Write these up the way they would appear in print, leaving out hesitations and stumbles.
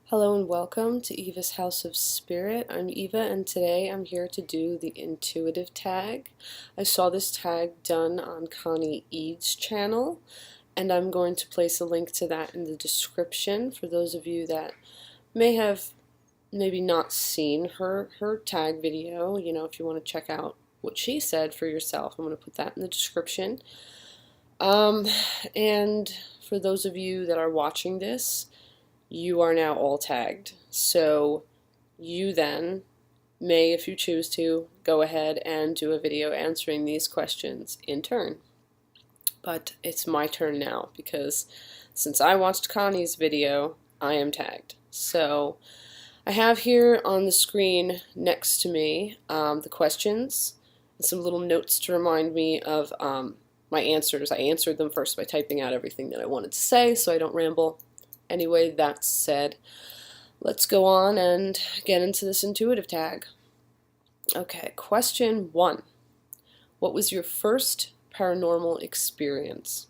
Hello and welcome to Eva's House of Spirit. I'm Eva and today I'm here to do the intuitive tag. I saw this tag done on Connie Eads' channel and I'm going to place a link to that in the description for those of you that may have maybe not seen her tag video. You know, if you want to check out what she said for yourself, I'm going to put that in the description. And for those of you that are watching this, you are now all tagged. So you then may, if you choose to, go ahead and do a video answering these questions in turn. But it's my turn now because since I watched Connie's video, I am tagged. So I have here on the screen next to me the questions and some little notes to remind me of my answers. I answered them first by typing out everything that I wanted to say so I don't ramble. Anyway, that said, let's go on and get into this intuitive tag. Okay, question 1. What was your first paranormal experience?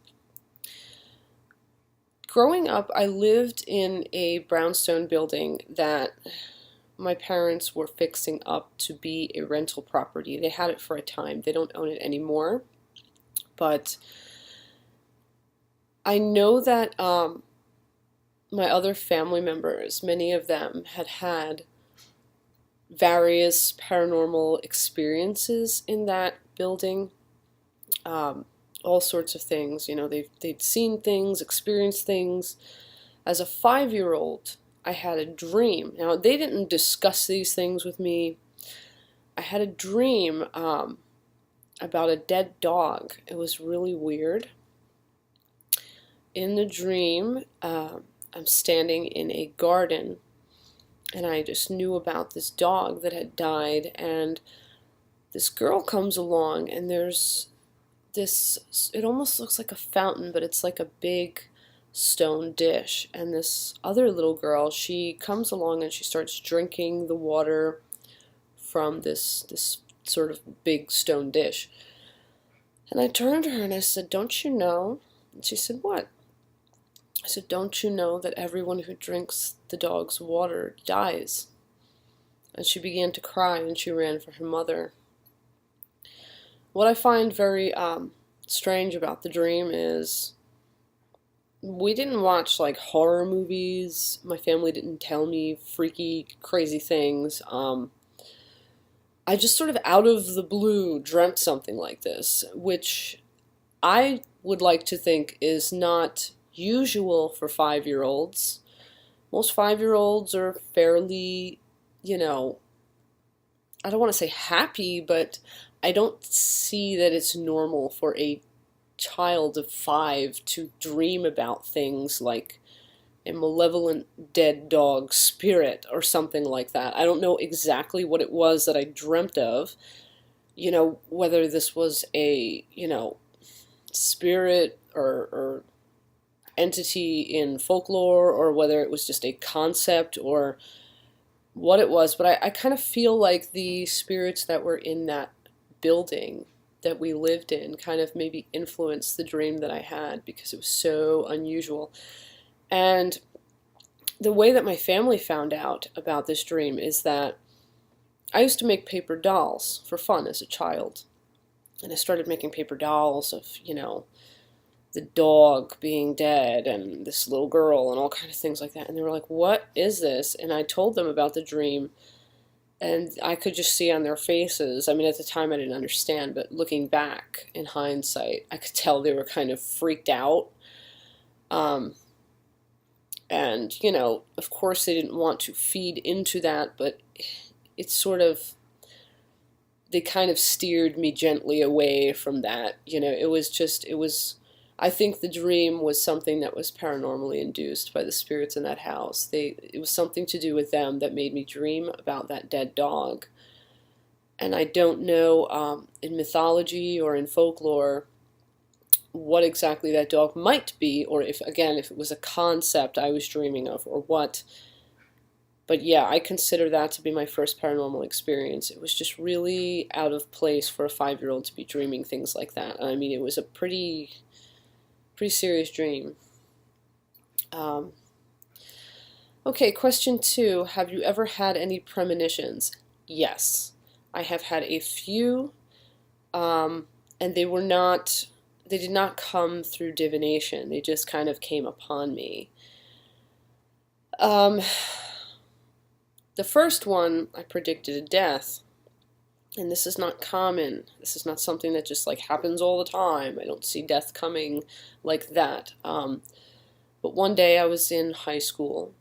Growing up, I lived in a brownstone building that my parents were fixing up to be a rental property. They had it for a time. They don't own it anymore. But I know that my other family members, many of them had various paranormal experiences in that building. All sorts of things, you know, they'd seen things, experienced things. As a 5-year-old, I had a dream. Now, they didn't discuss these things with me. I had a dream about a dead dog. It was really weird. In the dream, I'm standing in a garden and I just knew about this dog that had died, and this girl comes along and there's this, it almost looks like a fountain, but it's like a big stone dish, and this other little girl, she comes along and she starts drinking the water from this sort of big stone dish. And I turned to her and I said, "Don't you know?" And she said, "What?" I said, "Don't you know that everyone who drinks the dog's water dies?" And she began to cry and she ran for her mother. What I find very strange about the dream is we didn't watch like horror movies. My family didn't tell me freaky, crazy things. I just sort of out of the blue dreamt something like this, which I would like to think is not usual for 5-year-olds. Most 5-year-olds are fairly, you know, I don't want to say happy, but I don't see that it's normal for a child of 5 to dream about things like a malevolent dead dog spirit or something like that. I don't know exactly what it was that I dreamt of, you know, whether this was a, you know, spirit or entity in folklore, or whether it was just a concept or what it was, but I kind of feel like the spirits that were in that building that we lived in kind of maybe influenced the dream that I had because it was so unusual. And the way that my family found out about this dream is that I used to make paper dolls for fun as a child. And I started making paper dolls of, you know, the dog being dead and this little girl and all kind of things like that. And they were like, "What is this?" And I told them about the dream, and I could just see on their faces, I mean, at the time I didn't understand, but looking back in hindsight, I could tell they were kind of freaked out. And, you know, of course they didn't want to feed into that, but it's sort of, they kind of steered me gently away from that. You know, it was, I think the dream was something that was paranormally induced by the spirits in that house. It was something to do with them that made me dream about that dead dog. And I don't know in mythology or in folklore what exactly that dog might be, or if, again, if it was a concept I was dreaming of or what. But yeah, I consider that to be my first paranormal experience. It was just really out of place for a 5-year-old to be dreaming things like that. I mean, it was a pretty serious dream. Okay, question 2. Have you ever had any premonitions? Yes. I have had a few, and they did not come through divination. They just kind of came upon me. The first one, I predicted a death. And this is not common. This is not something that just like happens all the time. I don't see death coming like that. But one day I was in high school.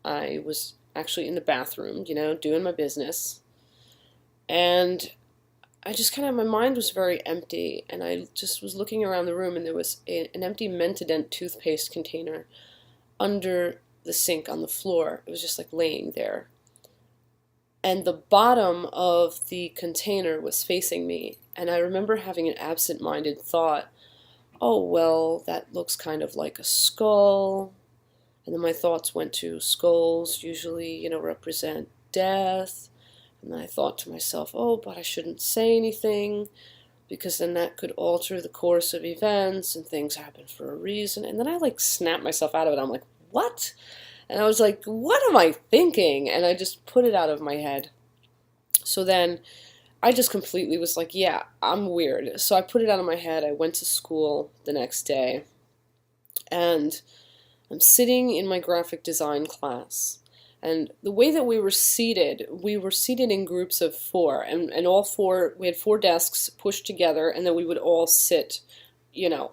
I was actually in the bathroom, doing my business. And I just kind of, my mind was very empty. And I just was looking around the room, and there was an empty Mentadent toothpaste container under the sink on the floor. It was just like laying there. And the bottom of the container was facing me. And I remember having an absent-minded thought, oh, well, that looks kind of like a skull. And then my thoughts went to skulls usually, represent death. And then I thought to myself, oh, but I shouldn't say anything, because then that could alter the course of events, and things happen for a reason. And then I like snapped myself out of it. I'm like, what? And I was like, what am I thinking? And I just put it out of my head. So then I just completely was like, yeah, I'm weird. So I put it out of my head. I went to school the next day. And I'm sitting in my graphic design class. And the way that we were seated in groups of 4. And all 4, we had 4 desks pushed together. And then we would all sit,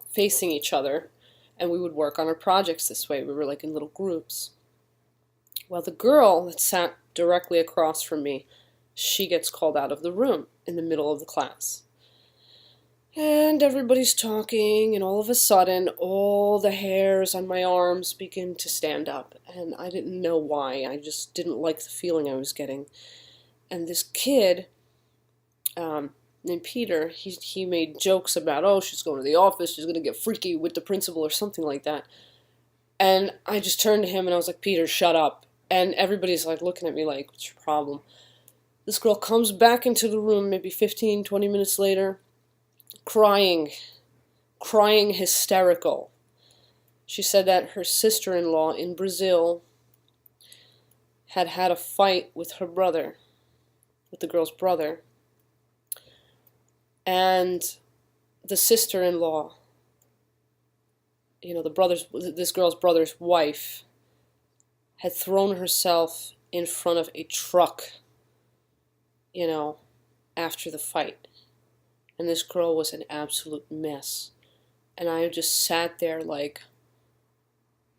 facing each other. And we would work on our projects this way. We were like in little groups. Well, the girl that sat directly across from me, she gets called out of the room in the middle of the class. And everybody's talking, and all of a sudden, all the hairs on my arms begin to stand up. And I didn't know why. I just didn't like the feeling I was getting. And this kid, named Peter, he made jokes about, oh, she's going to the office, she's going to get freaky with the principal or something like that. And I just turned to him and I was like, Peter, shut up. And everybody's like looking at me like, what's your problem? This girl comes back into the room maybe 15, 20 minutes later, crying hysterical. She said that her sister-in-law in Brazil had had a fight with her brother, with the girl's brother. And the sister-in-law, this girl's brother's wife, had thrown herself in front of a truck, after the fight. And this girl was an absolute mess. And I just sat there like,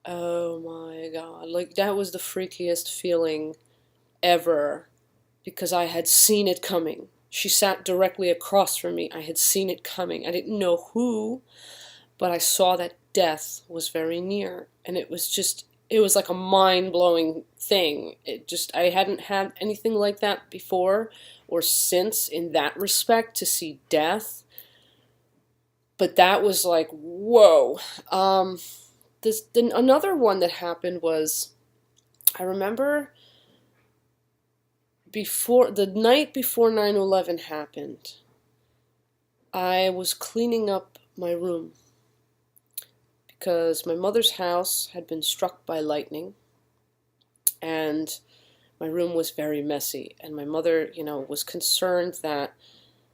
oh my God. Like, that was the freakiest feeling ever, because I had seen it coming. She sat directly across from me. I had seen it coming. I didn't know who, but I saw that death was very near. And it was like a mind-blowing thing. I hadn't had anything like that before or since in that respect, to see death. But that was like, whoa. Another one that happened was, I remember the night before 9/11 happened, I was cleaning up my room because my mother's house had been struck by lightning, and my room was very messy. And my mother, was concerned that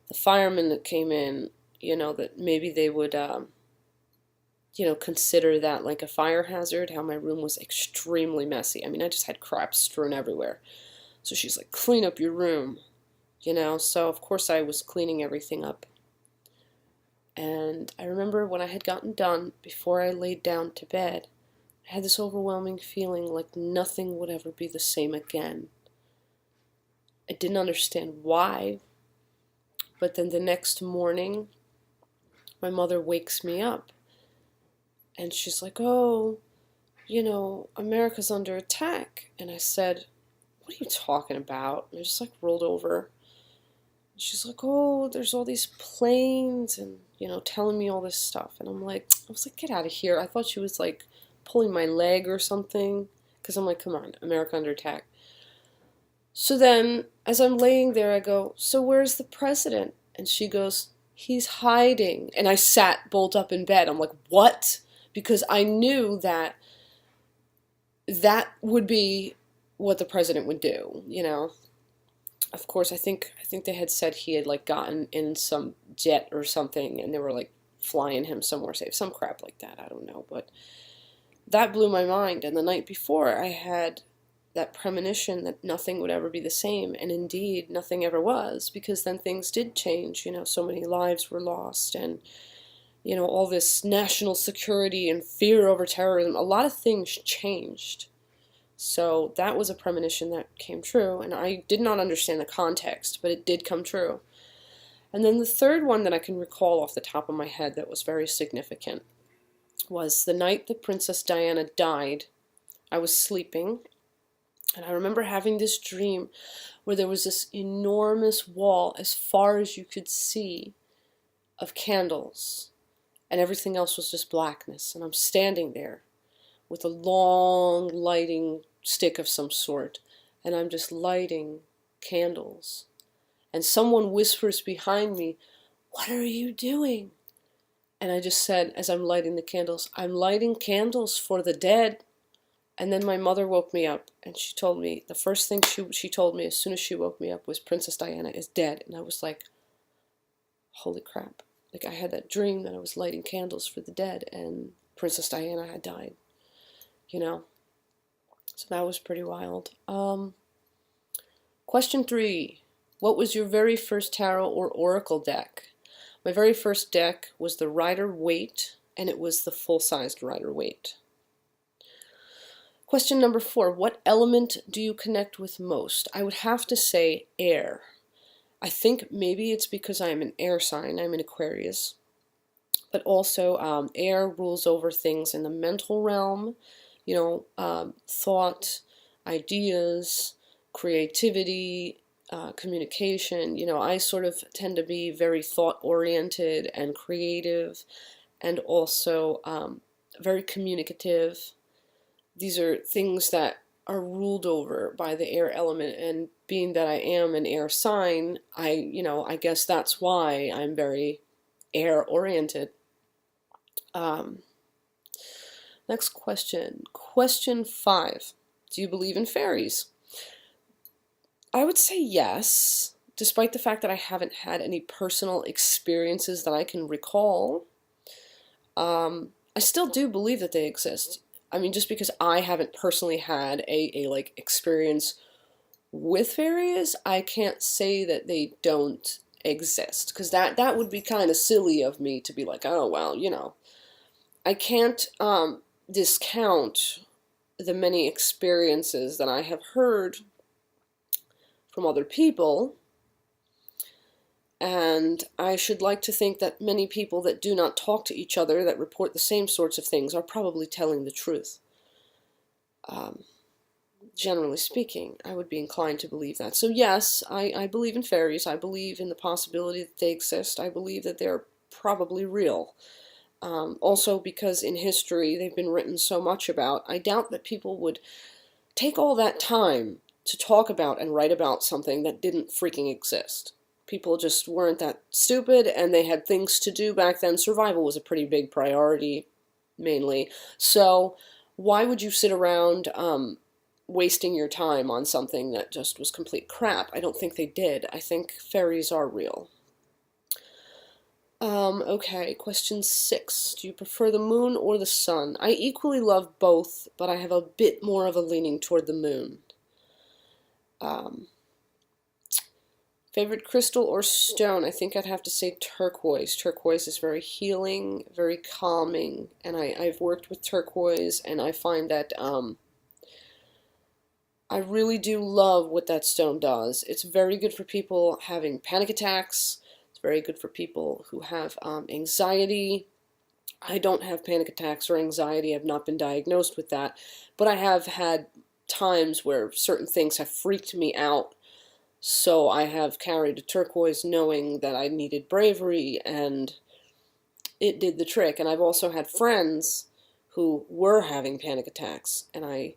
the firemen that came in, that maybe they would, consider that like a fire hazard, how my room was extremely messy. I mean, I just had crap strewn everywhere. So she's like, clean up your room, So, of course, I was cleaning everything up. And I remember when I had gotten done, before I laid down to bed, I had this overwhelming feeling like nothing would ever be the same again. I didn't understand why. But then the next morning, my mother wakes me up. And she's like, oh, America's under attack. And I said, what are you talking about? And I just like rolled over. She's like, oh, there's all these planes and, telling me all this stuff. And I was like, get out of here. I thought she was like pulling my leg or something. Because I'm like, come on, America under attack. So then, as I'm laying there, I go, so where's the president? And she goes, he's hiding. And I sat bolt up in bed. I'm like, what? Because I knew that that would be what the president would do, you know. Of course, I think they had said he had like gotten in some jet or something, and they were like flying him somewhere safe, some crap like that. I don't know, but that blew my mind. And the night before, I had that premonition that nothing would ever be the same, and indeed, nothing ever was, because then things did change. You know, so many lives were lost, and you know, all this national security and fear over terrorism. A lot of things changed. So that was a premonition that came true, and I did not understand the context, but it did come true. And then the third one that I can recall off the top of my head that was very significant was the night that Princess Diana died. I was sleeping, and I remember having this dream where there was this enormous wall as far as you could see of candles, and everything else was just blackness. And I'm standing there with a long lighting stick of some sort, and I'm just lighting candles. And someone whispers behind me, "What are you doing?" And I just said, as I'm lighting the candles, "I'm lighting candles for the dead." And then my mother woke me up, and she told me, the first thing she told me as soon as she woke me up was, "Princess Diana is dead." And I was like, holy crap. Like, I had that dream that I was lighting candles for the dead, and Princess Diana had died, you know. So that was pretty wild. Question 3. What was your very first tarot or oracle deck? My very first deck was the Rider-Waite, and it was the full-sized Rider-Waite. Question number 4. What element do you connect with most? I would have to say air. I think maybe it's because I'm an air sign. I'm an Aquarius. But also air rules over things in the mental realm, you know, thought, ideas, creativity, communication. You know, I sort of tend to be very thought-oriented and creative, and also very communicative. These are things that are ruled over by the air element, and being that I am an air sign, I guess that's why I'm very air-oriented. Next question. Question 5. Do you believe in fairies? I would say yes, despite the fact that I haven't had any personal experiences that I can recall. I still do believe that they exist. I mean, just because I haven't personally had a like experience with fairies, I can't say that they don't exist, because that would be kind of silly of me to be like, oh well, you know. I can't discount the many experiences that I have heard from other people, and I should like to think that many people that do not talk to each other, that report the same sorts of things, are probably telling the truth. Generally speaking, I would be inclined to believe that. So yes, I believe in fairies. I believe in the possibility that they exist. I believe that they're probably real. Also because in history they've been written so much about, I doubt that people would take all that time to talk about and write about something that didn't freaking exist. People just weren't that stupid, and they had things to do back then. Survival was a pretty big priority, mainly. So why would you sit around wasting your time on something that just was complete crap? I don't think they did. I think fairies are real. Okay, question 6. Do you prefer the moon or the sun? I equally love both, but I have a bit more of a leaning toward the moon. Favorite crystal or stone? I think I'd have to say turquoise. Turquoise is very healing, very calming, and I've worked with turquoise, and I find that I really do love what that stone does. It's very good for people having panic attacks. It's very good for people who have anxiety. I don't have panic attacks or anxiety. I've not been diagnosed with that, but I have had times where certain things have freaked me out. So I have carried a turquoise knowing that I needed bravery, and it did the trick. And I've also had friends who were having panic attacks, and I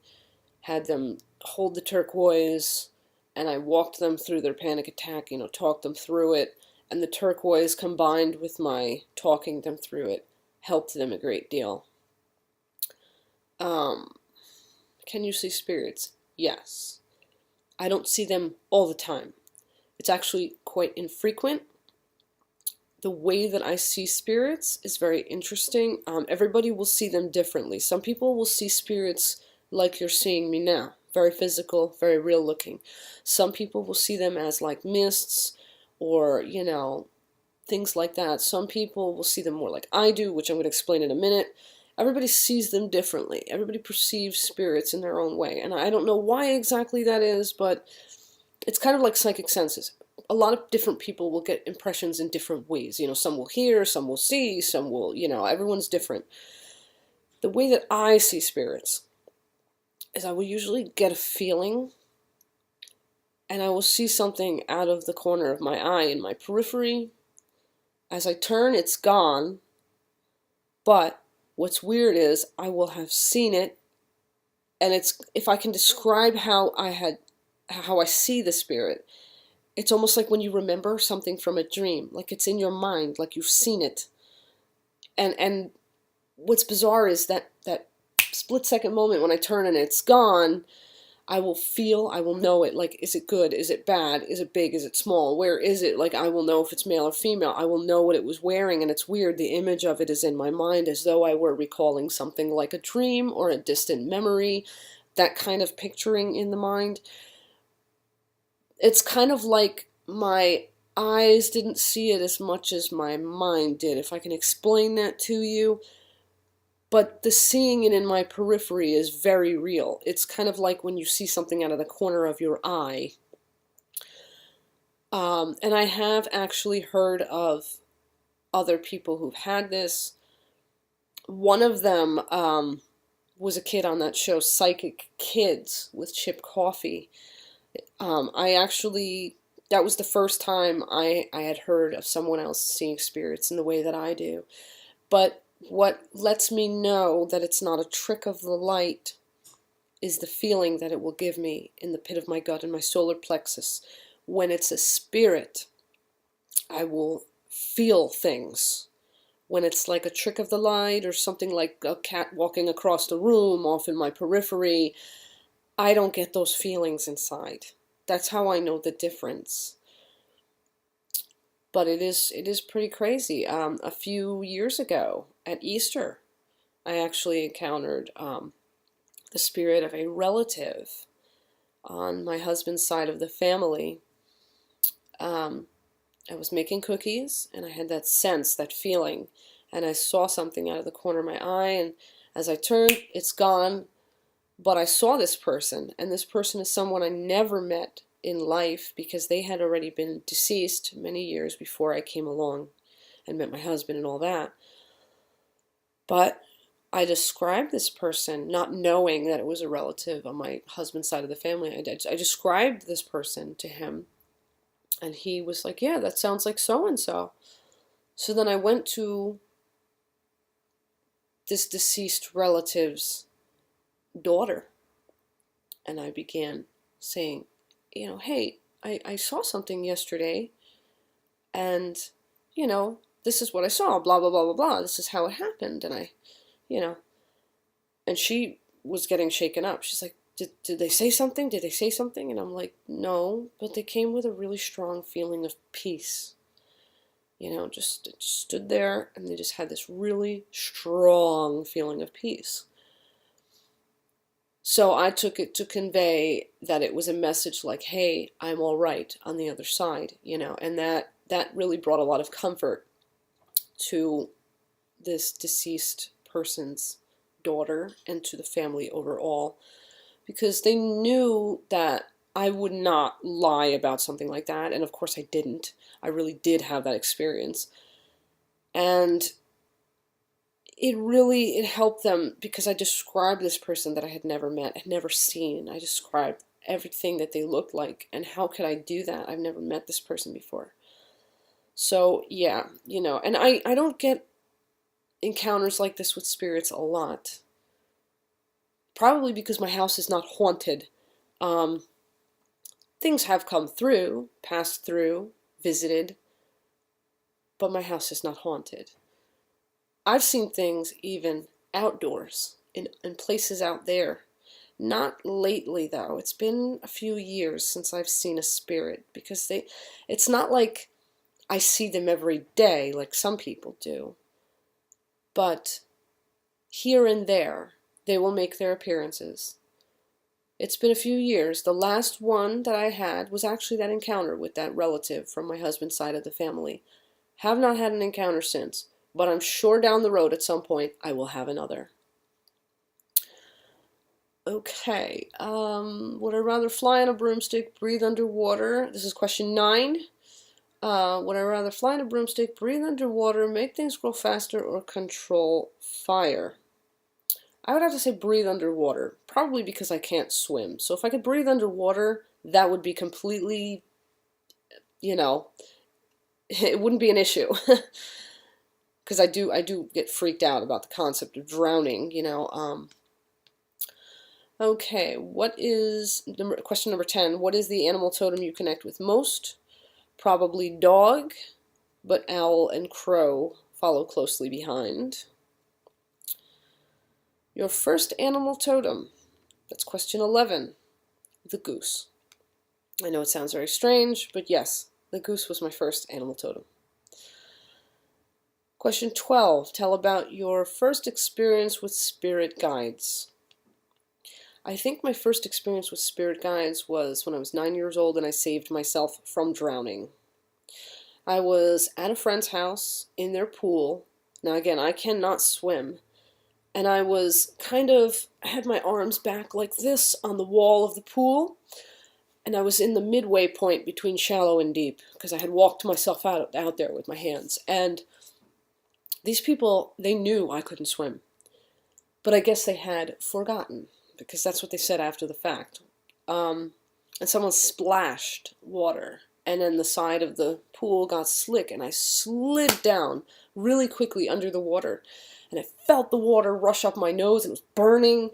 had them hold the turquoise, and I walked them through their panic attack, you know, talked them through it, and the turquoise combined with my talking them through it helped them a great deal. Can you see spirits? Yes. I don't see them all the time. It's actually quite infrequent. The way that I see spirits is very interesting. Everybody will see them differently. Some people will see spirits like you're seeing me now, very physical, very real looking. Some people will see them as like mists or, you know, things like that. Some people will see them more like I do, which I'm going to explain in a minute. Everybody sees them differently. Everybody perceives spirits in their own way. And I don't know why exactly that is, but it's kind of like psychic senses. A lot of different people will get impressions in different ways. You know, some will hear, some will see, some will, you know, everyone's different. The way that I see spirits is I will usually get a feeling and I will see something out of the corner of my eye in my periphery. As I turn, it's gone. But what's weird is I will have seen it, and it's, if I can describe how I see the spirit, it's almost like when you remember something from a dream, like it's in your mind, like you've seen it. And what's bizarre is that split second moment when I turn and it's gone, I will know it. Like, is it good? Is it bad? Is it big? Is it small? Where is it? Like, I will know if it's male or female. I will know what it was wearing, and it's weird. The image of it is in my mind as though I were recalling something like a dream or a distant memory, that kind of picturing in the mind. It's kind of like my eyes didn't see it as much as my mind did, if I can explain that to you. But the seeing it in my periphery is very real. It's kind of like when you see something out of the corner of your eye. And I have actually heard of other people who've had this. One of them was a kid on that show, Psychic Kids, with Chip Coffey. That was the first time I had heard of someone else seeing spirits in the way that I do. But what lets me know that it's not a trick of the light is the feeling that it will give me in the pit of my gut and my solar plexus. When it's a spirit, I will feel things. When it's like a trick of the light or something like a cat walking across the room off in my periphery, I don't get those feelings inside. That's how I know the difference. But it is pretty crazy. A few years ago at Easter, I actually encountered the spirit of a relative on my husband's side of the family. I was making cookies, and I had that sense, that feeling, and I saw something out of the corner of my eye, and as I turned, it's gone. But I saw this person, and this person is someone I never met in life because they had already been deceased many years before I came along and met my husband and all that. But I described this person, not knowing that it was a relative on my husband's side of the family. I described this person to him, and he was like, yeah, that sounds like so-and-so. So then I went to this deceased relative's daughter, and I began saying, you know, hey, I saw something yesterday, and, you know, this is what I saw, blah, blah, blah, blah, blah. This is how it happened, and you know, and she was getting shaken up. She's like, did they say something? Did they say something? And I'm like, no, but they came with a really strong feeling of peace. You know, just it stood there, and they just had this really strong feeling of peace. So I took it to convey that it was a message like, hey, I'm all right on the other side, you know, and that really brought a lot of comfort to this deceased person's daughter and to the family overall, because they knew that I would not lie about something like that, and of course I didn't. I really did have that experience. And it helped them because I described this person that I had never met, had never seen. I described everything that they looked like, and how could I do that? I've never met this person before. So yeah, you know, and I don't get encounters like this with spirits a lot. Probably because my house is not haunted. Things have come through, passed through, visited, but my house is not haunted. I've seen things even outdoors, in places out there. Not lately, though. It's been a few years since I've seen a spirit, because it's not like I see them every day like some people do, but here and there they will make their appearances. It's been a few years. The last one that I had was actually that encounter with that relative from my husband's side of the family. Have not had an encounter since, but I'm sure down the road at some point I will have another. Okay, would I rather fly on a broomstick, breathe underwater? This is question 9. Would I rather fly on a broomstick, breathe underwater, make things grow faster, or control fire? I would have to say breathe underwater, probably because I can't swim. So if I could breathe underwater, that would be completely, it wouldn't be an issue. Because I do get freaked out about the concept of drowning, Okay, question number 10, what is the animal totem you connect with most? Probably dog, but owl and crow follow closely behind. Your first animal totem, that's question 11, the goose. I know it sounds very strange, but yes, the goose was my first animal totem. Question 12, tell about your first experience with spirit guides. I think my first experience with spirit guides was when I was 9 years old and I saved myself from drowning. I was at a friend's house in their pool. Now again, I cannot swim. And I had my arms back like this on the wall of the pool. And I was in the midway point between shallow and deep because I had walked myself out there with my hands. And these people, they knew I couldn't swim. But I guess they had forgotten, because that's what they said after the fact. And someone splashed water, and then the side of the pool got slick, and I slid down really quickly under the water, and I felt the water rush up my nose, and it was burning,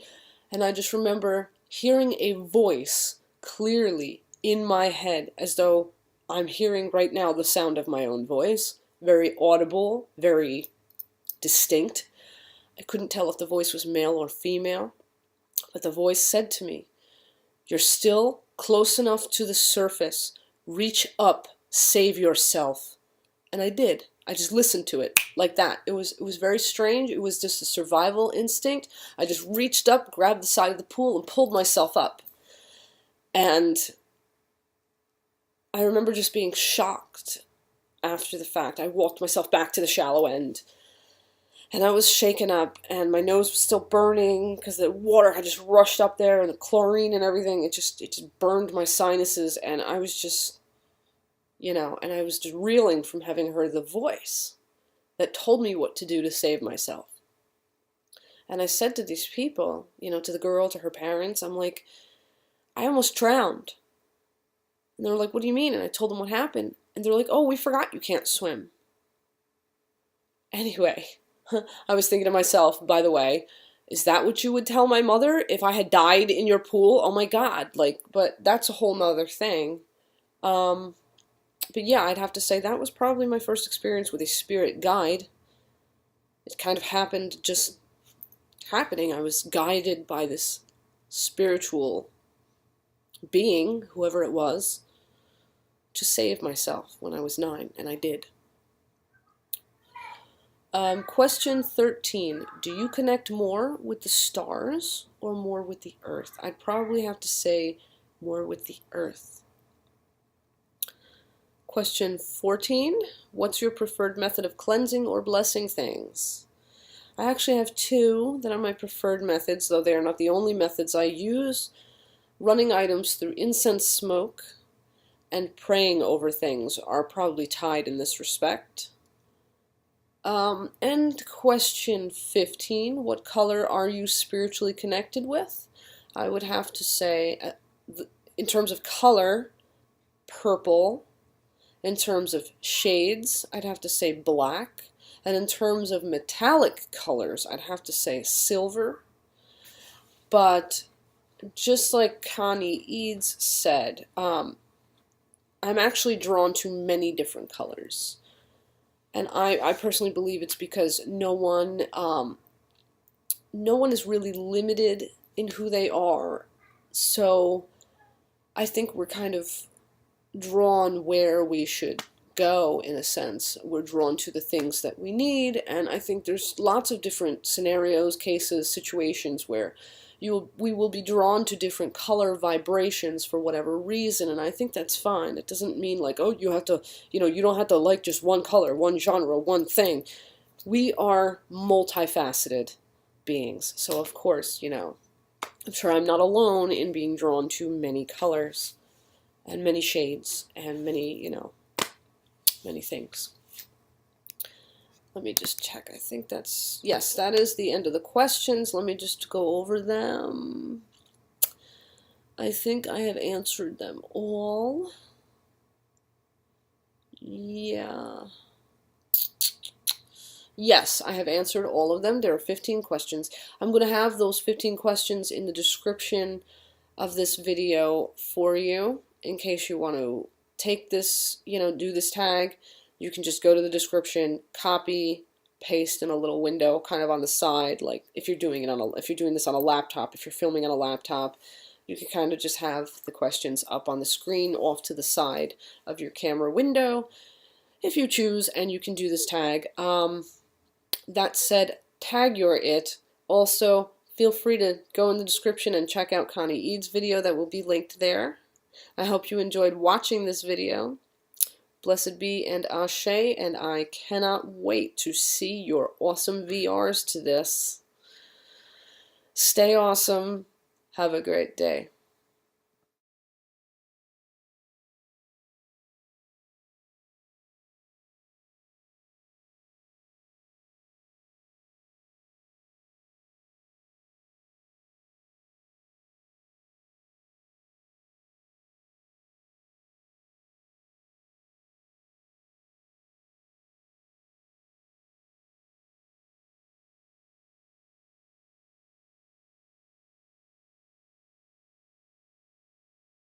and I just remember hearing a voice clearly in my head, as though I'm hearing right now the sound of my own voice, very audible, very distinct. I couldn't tell if the voice was male or female. But the voice said to me, "You're still close enough to the surface. Reach up, save yourself." And I did. I just listened to it like that. It was very strange. It was just a survival instinct. I just reached up, grabbed the side of the pool, and pulled myself up. And I remember just being shocked after the fact. I walked myself back to the shallow end. And I was shaken up, and my nose was still burning because the water had just rushed up there, and the chlorine and everything, it just burned my sinuses, and I was just, and I was just reeling from having heard the voice that told me what to do to save myself. And I said to these people, to the girl, to her parents, I'm like, I almost drowned. And they were like, what do you mean? And I told them what happened. And they're like, oh, we forgot you can't swim. Anyway, I was thinking to myself, by the way, is that what you would tell my mother if I had died in your pool? Oh my God, but that's a whole nother thing. But yeah, I'd have to say that was probably my first experience with a spirit guide. It kind of happened just happening. I was guided by this spiritual being, whoever it was, to save myself when I was 9, and I did. Question 13. Do you connect more with the stars or more with the earth? I'd probably have to say more with the earth. Question 14. What's your preferred method of cleansing or blessing things? I actually have 2 that are my preferred methods, though they are not the only methods I use. Running items through incense smoke and praying over things are probably tied in this respect. And question 15, what color are you spiritually connected with? I would have to say, in terms of color, purple. In terms of shades, I'd have to say black. And in terms of metallic colors, I'd have to say silver. But just like Connie Eads said, I'm actually drawn to many different colors. And I personally believe it's because no one is really limited in who they are. So I think we're kind of drawn where we should go, in a sense. We're drawn to the things that we need, and I think there's lots of different scenarios, cases, situations where we will be drawn to different color vibrations for whatever reason, and I think that's fine. It doesn't mean like, oh, you have to, you don't have to like just one color, one genre, one thing. We are multifaceted beings, so of course, I'm sure I'm not alone in being drawn to many colors and many shades and many, many things. Let me just check. I think that's, yes, that is the end of the questions. Let me just go over them. I think I have answered them all. Yeah. Yes, I have answered all of them. There are 15 questions. I'm going to have those 15 questions in the description of this video for you in case you want to take this, do this tag. You can just go to the description, copy, paste in a little window kind of on the side, like if you're doing this on a laptop, if you're filming on a laptop, you can kind of just have the questions up on the screen off to the side of your camera window if you choose, and you can do this tag. That said, tag your it. Also, feel free to go in the description and check out Connie Eads' video that will be linked there. I hope you enjoyed watching this video. Blessed be and Ashe, and I cannot wait to see your awesome VRs to this. Stay awesome. Have a great day.